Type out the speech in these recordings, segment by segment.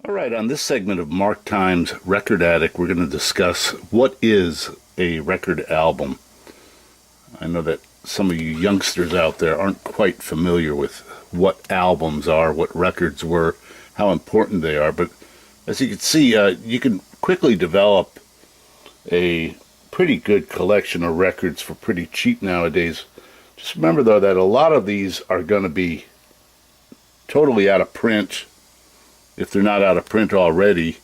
All right, on this segment of Mark Time's Record Addict, we're going to discuss what is a record album. I know that some of you youngsters out there aren't quite familiar with what albums are, what records were, how important they are, but as you can see, you can quickly develop a pretty good collection of records for pretty cheap nowadays. Just remember, though, that a lot of these are going to be totally out of print, if they're not out of print already,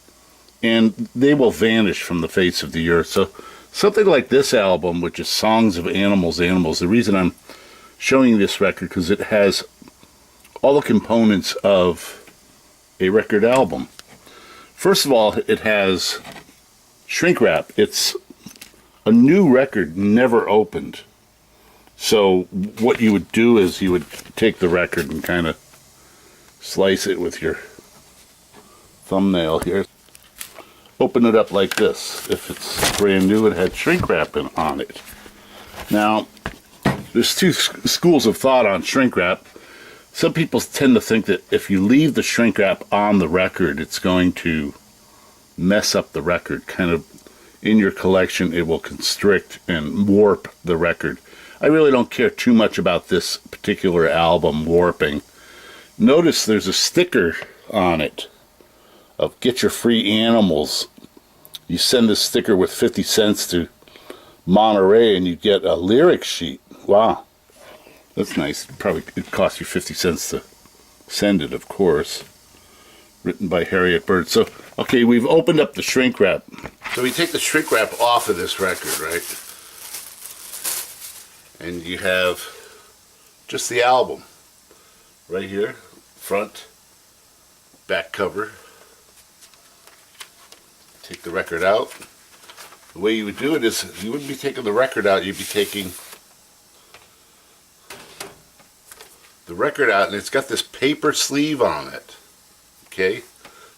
and they will vanish from the face of the earth. So something like this album, which is Songs of Animals, the reason I'm showing you this record, because it has all the components of a record album. First of all, it has shrink wrap. It's a new record, never opened. So what you would do is you would take the record and kind of slice it with your thumbnail here. Open it up like this. If it's brand new, it had shrink wrap on it. Now, there's two schools of thought on shrink wrap. Some people tend to think that if you leave the shrink wrap on the record, it's going to mess up the record. Kind of in your collection, it will constrict and warp the record. I really don't care too much about this particular album warping. Notice there's a sticker on it of Get Your Free Animals. You send this sticker with 50 cents to Monterey and you get a lyric sheet. Wow, that's nice. Probably it cost you 50 cents to send it, of course. Written by Harriet Bird. So, okay, we've opened up the shrink wrap. So we take the shrink wrap off of this record, right? And you have just the album right here, front, back cover. Take the record out. The way you would do it is you wouldn't be taking the record out, you'd be taking the record out, and it's got this paper sleeve on it. Okay?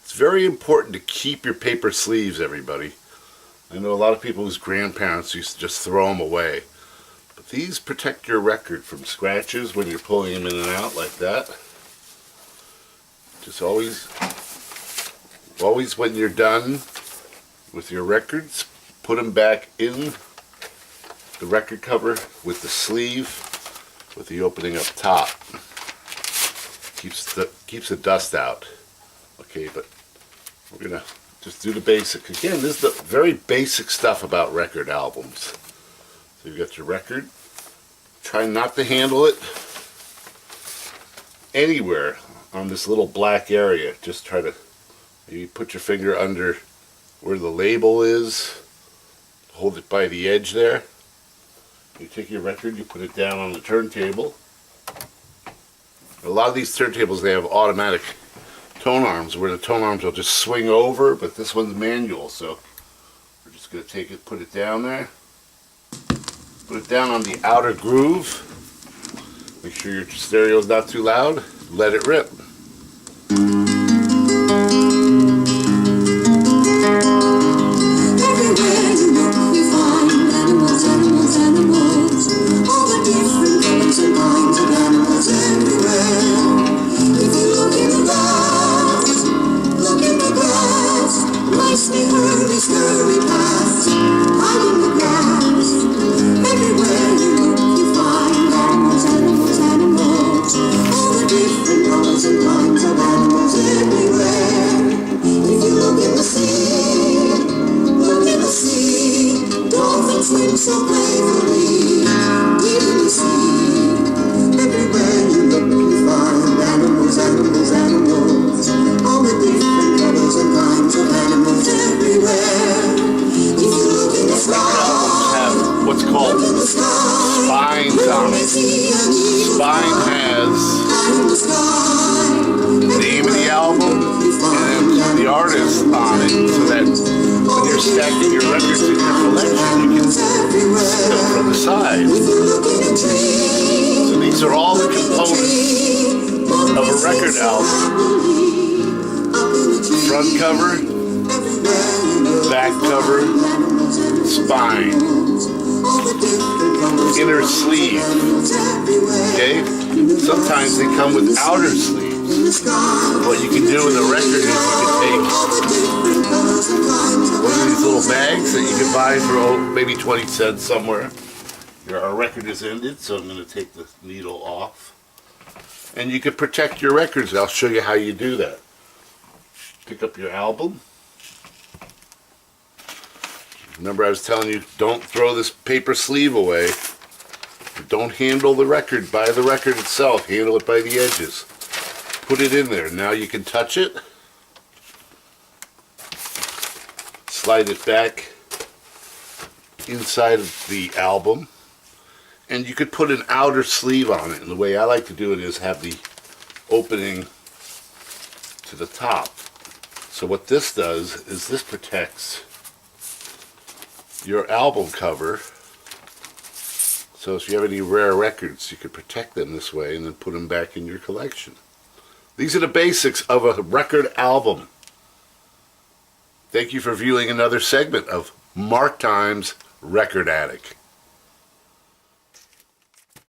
It's very important to keep your paper sleeves, everybody. I know a lot of people whose grandparents used to just throw them away. But these protect your record from scratches when you're pulling them in and out like that. Just always when you're done with your records, put them back in the record cover with the sleeve, with the opening up top. Keeps the dust out. Okay, but we're gonna just do the basics. Again, this is the very basic stuff about record albums. So you've got your record. Try not to handle it anywhere on this little black area. Just try to maybe put your finger under where the label is. Hold it by the edge there. You take your record, you put it down on the turntable. A lot of these turntables, they have automatic tone arms where the tone arms will just swing over, but this one's manual, so we're just going to take it, put it down there. Put it down on the outer groove. Make sure your stereo is not too loud. Let it rip. Spine has the name of the album and the artist on it, so that when you're stacking your records in your collection, you can see them from the side. So these are all the components of a record album. Front cover, back cover, spine, inner sleeve. Okay? Sometimes they come with outer sleeves. What you can do with a record is you can take that you can buy for maybe 20 cents somewhere. Our record is ended, so I'm going to take the needle off. And you can protect your records. I'll show you how you do that. Pick up your album. Remember I was telling you, don't throw this paper sleeve away. Don't handle the record by the record itself. Handle it by the edges. Put it in there. Now you can touch it. Slide it back inside of the album. And you could put an outer sleeve on it. And the way I like to do it is have the opening to the top. So what this does is this protects your album cover. So if you have any rare records, you could protect them this way and then put them back in your collection. These are the basics of a record album. Thank you for viewing another segment of Marc Times Record Attic.